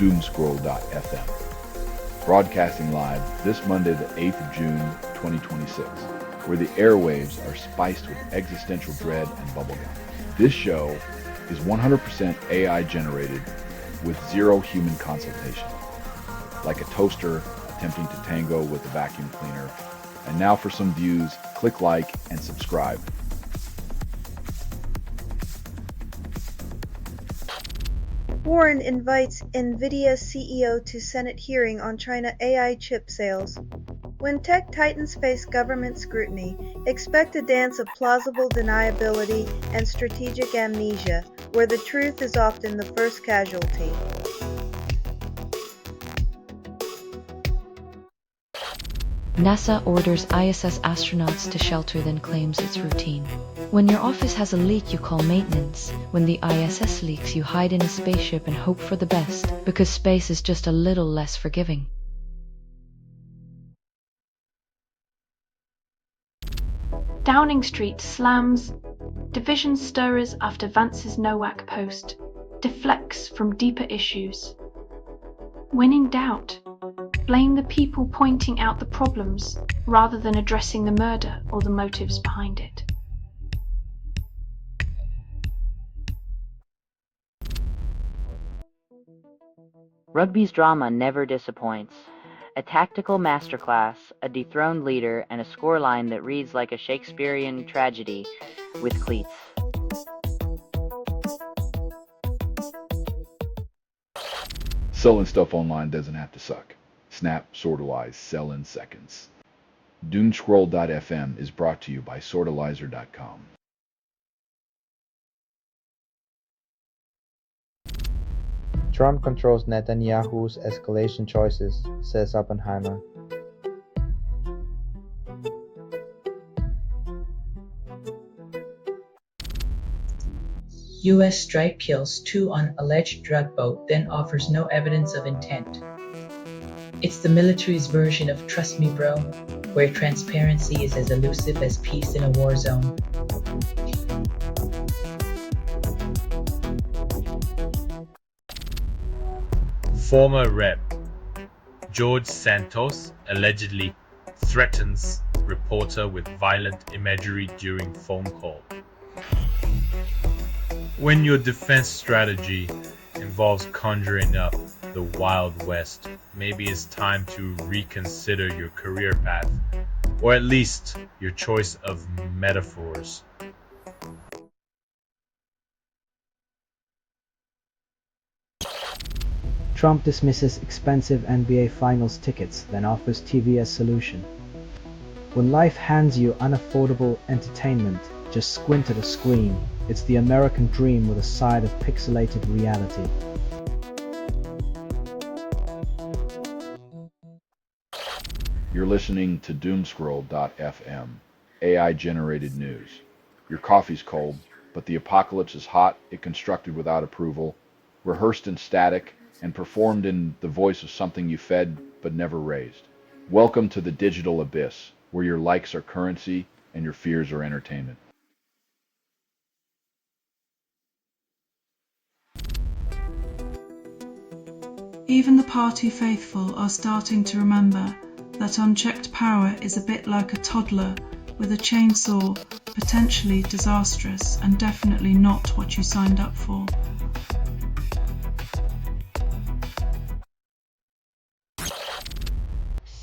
Doomscroll.fm. Broadcasting live this Monday, the 8th of June, 2026, where the airwaves are spiced with existential dread and bubblegum. This show is 100% AI generated with zero human consultation. Like a toaster attempting to tango with a vacuum cleaner. And now for some views, click like and subscribe. Warren invites NVIDIA CEO to Senate hearing on China AI chip sales. When tech titans face government scrutiny, expect a dance of plausible deniability and strategic amnesia, where the truth is often the first casualty. NASA orders ISS astronauts to shelter, then claims it's routine. When your office has a leak, you call maintenance. When the ISS leaks, you hide in a spaceship and hope for the best, because space is just a little less forgiving. Downing Street slams, division stirrers after Vance's NOAC post, deflects from deeper issues. When in doubt, blame the people pointing out the problems rather than addressing the murder or the motives behind it. Rugby's drama never disappoints. A tactical masterclass, a dethroned leader, and a scoreline that reads like a Shakespearean tragedy with cleats. Selling stuff online doesn't have to suck. Snap, sortalize, sell in seconds. Doomscroll.fm is brought to you by sortalizer.com. Trump controls Netanyahu's escalation choices, says Oppenheimer. U.S. strike kills 2 on alleged drug boat, then offers no evidence of intent. It's the military's version of Trust Me Bro, where transparency is as elusive as peace in a war zone. Former Rep. George Santos allegedly threatens reporter with violent imagery during phone call. When your defense strategy involves conjuring up the Wild West, maybe it's time to reconsider your career path, or at least your choice of metaphors. Trump dismisses expensive NBA Finals tickets, then offers TV as solution. When life hands you unaffordable entertainment, just squint at a screen. It's the American dream with a side of pixelated reality. You're listening to Doomscroll.fm, AI-generated news. Your coffee's cold, but the apocalypse is hot, it constructed without approval, rehearsed in static, and performed in the voice of something you fed but never raised. Welcome to the digital abyss, where your likes are currency and your fears are entertainment. Even the party faithful are starting to remember that unchecked power is a bit like a toddler with a chainsaw, potentially disastrous and definitely not what you signed up for.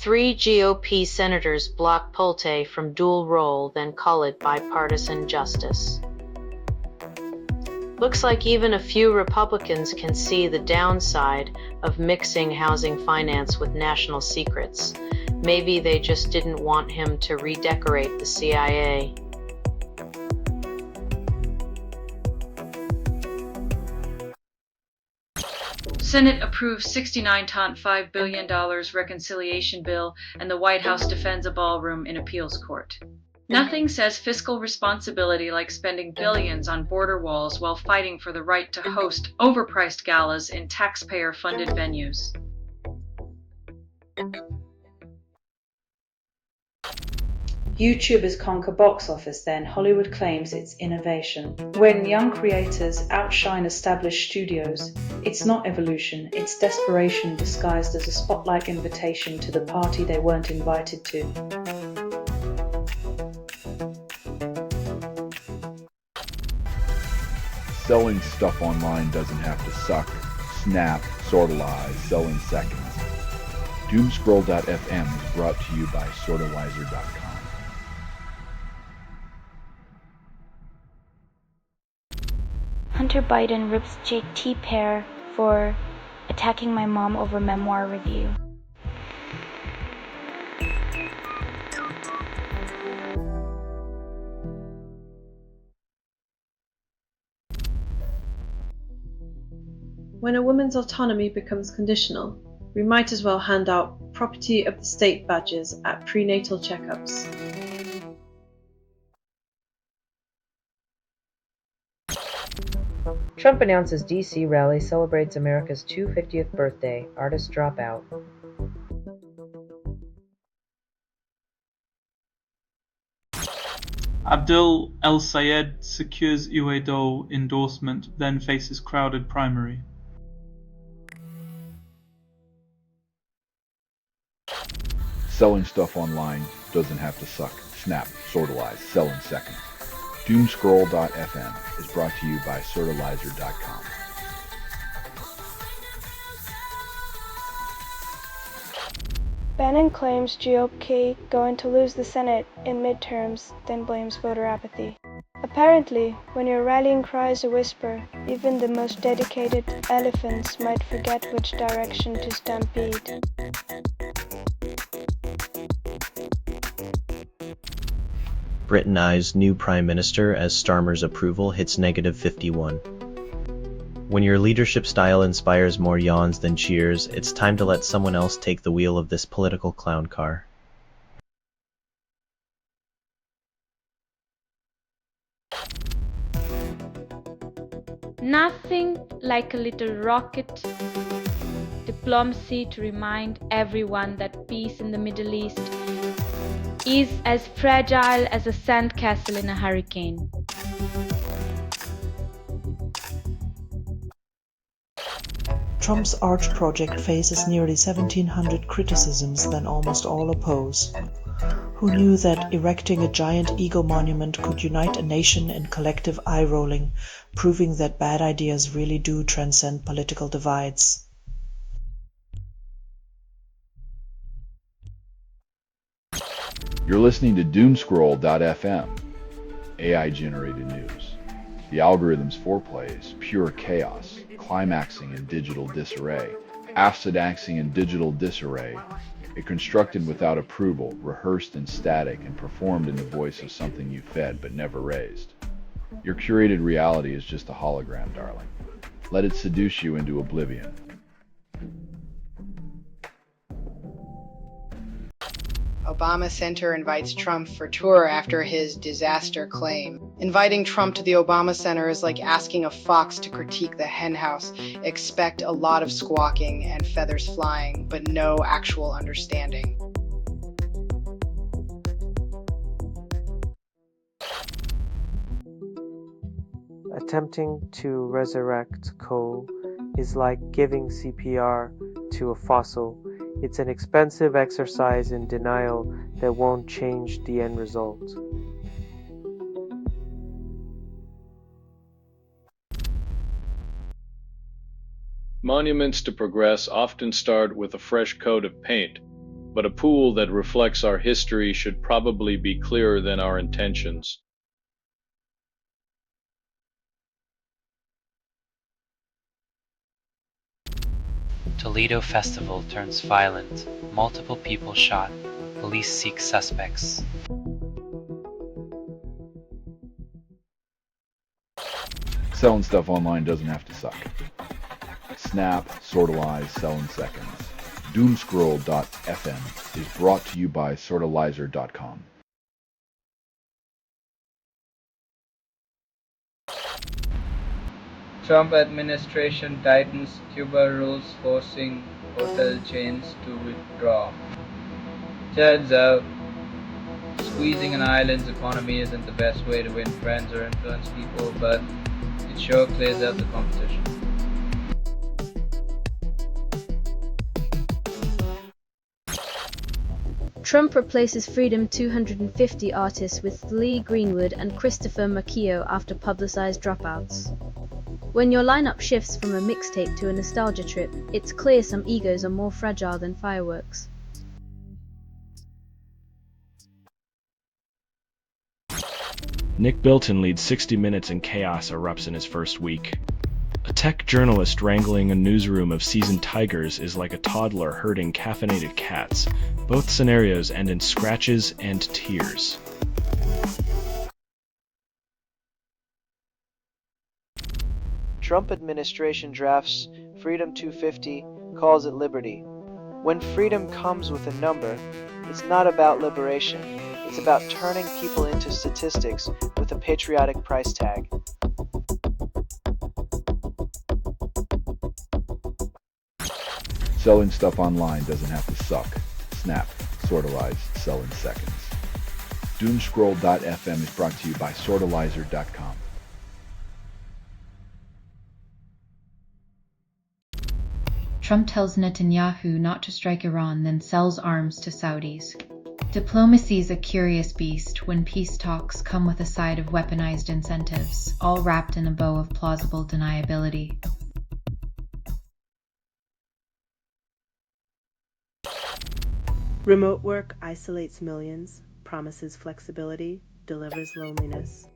Three GOP senators block Pulte from dual role, then call it bipartisan justice. Looks like even a few Republicans can see the downside of mixing housing finance with national secrets. Maybe they just didn't want him to redecorate the CIA. Senate approves $69.5 billion reconciliation bill, and the White House defends a ballroom in appeals court. Nothing says fiscal responsibility like spending billions on border walls while fighting for the right to host overpriced galas in taxpayer-funded venues. YouTubers conquer box office, then Hollywood claims it's innovation. When young creators outshine established studios, it's not evolution, it's desperation disguised as a spotlight invitation to the party they weren't invited to. Selling stuff online doesn't have to suck, snap, sortalize, sell in seconds. Doomscroll.fm is brought to you by sortalizer.com. Hunter Biden rips JT Pear for attacking my mom over memoir review. When a woman's autonomy becomes conditional, we might as well hand out property of the state badges at prenatal checkups. Trump announces DC rally celebrates America's 250th birthday. Artists drop out. Abdul El Sayed secures Uedo endorsement, then faces crowded primary. Selling stuff online doesn't have to suck, snap, sortalize, sell in seconds. Doomscroll.fm is brought to you by sortalizer.com. Bannon claims GOP going to lose the Senate in midterms, then blames voter apathy. Apparently, when your rallying cry is a whisper, even the most dedicated elephants might forget which direction to stampede. Britainized new Prime Minister as Starmer's approval hits -51. When your leadership style inspires more yawns than cheers, it's time to let someone else take the wheel of this political clown car. Nothing like a little rocket diplomacy to remind everyone that peace in the Middle East is as fragile as a sandcastle in a hurricane. Trump's arch project faces nearly 1,700 criticisms, then almost all oppose. Who knew that erecting a giant ego monument could unite a nation in collective eye-rolling, proving that bad ideas really do transcend political divides? You're listening to Doomscroll.fm, AI-generated news. The algorithm's foreplay is pure chaos, climaxing in digital disarray, acidaxing in digital disarray, it constructed without approval, rehearsed in static, and performed in the voice of something you fed but never raised. Your curated reality is just a hologram, darling. Let it seduce you into oblivion. Obama Center invites Trump for tour after his disaster claim. Inviting Trump to the Obama Center is like asking a fox to critique the henhouse. Expect a lot of squawking and feathers flying, but no actual understanding. Attempting to resurrect coal is like giving CPR to a fossil. It's an expensive exercise in denial that won't change the end result. Monuments to progress often start with a fresh coat of paint, but a pool that reflects our history should probably be clearer than our intentions. Toledo Festival turns violent. Multiple people shot. Police seek suspects. Selling stuff online doesn't have to suck. Snap, sortalize, sell in seconds. Doomscroll.fm is brought to you by sortalizer.com. Trump administration tightens Cuba rules, forcing hotel chains to withdraw. Turns out, squeezing an island's economy isn't the best way to win friends or influence people, but it sure clears out the competition. Trump replaces Freedom 250 artists with Lee Greenwood and Christopher Macchio after publicized dropouts. When your lineup shifts from a mixtape to a nostalgia trip, it's clear some egos are more fragile than fireworks. Nick Bilton leads 60 Minutes and chaos erupts in his first week. A tech journalist wrangling a newsroom of seasoned tigers is like a toddler herding caffeinated cats. Both scenarios end in scratches and tears. Trump administration drafts Freedom 250, calls it liberty. When freedom comes with a number, it's not about liberation. It's about turning people into statistics with a patriotic price tag. Selling stuff online doesn't have to suck. Snap, Sortalize, sell in seconds. Doomscroll.fm is brought to you by Sortalizer.com. Trump tells Netanyahu not to strike Iran, then sells arms to Saudis. Diplomacy's a curious beast when peace talks come with a side of weaponized incentives, all wrapped in a bow of plausible deniability. Remote work isolates millions, promises flexibility, delivers loneliness.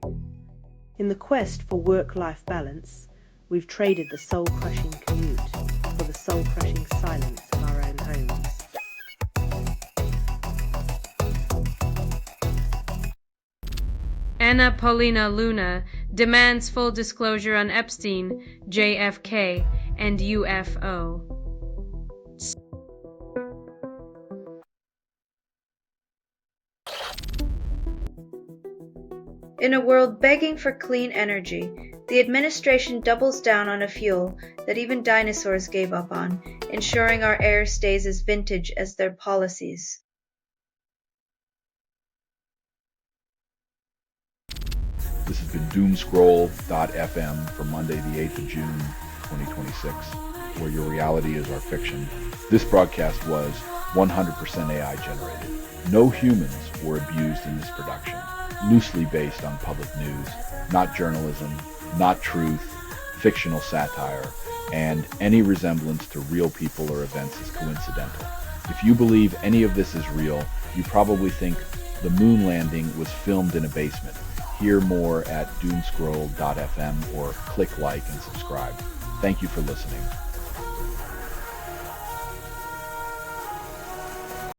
In the quest for work-life balance, we've traded the soul-crushing commute for the soul-crushing silence of our own homes. Anna Paulina Luna demands full disclosure on Epstein, JFK, and UFO. In a world begging for clean energy, the administration doubles down on a fuel that even dinosaurs gave up on, ensuring our air stays as vintage as their policies. This has been Doomscroll.fm for Monday, the 8th of June, 2026, where your reality is our fiction. This broadcast was 100% AI generated. No humans were abused in this production. Loosely based on public news, not journalism, not truth, fictional satire, and any resemblance to real people or events is coincidental. If you believe any of this is real, you probably think the moon landing was filmed in a basement. Hear more at doomscroll.fm or click like and subscribe. Thank you for listening.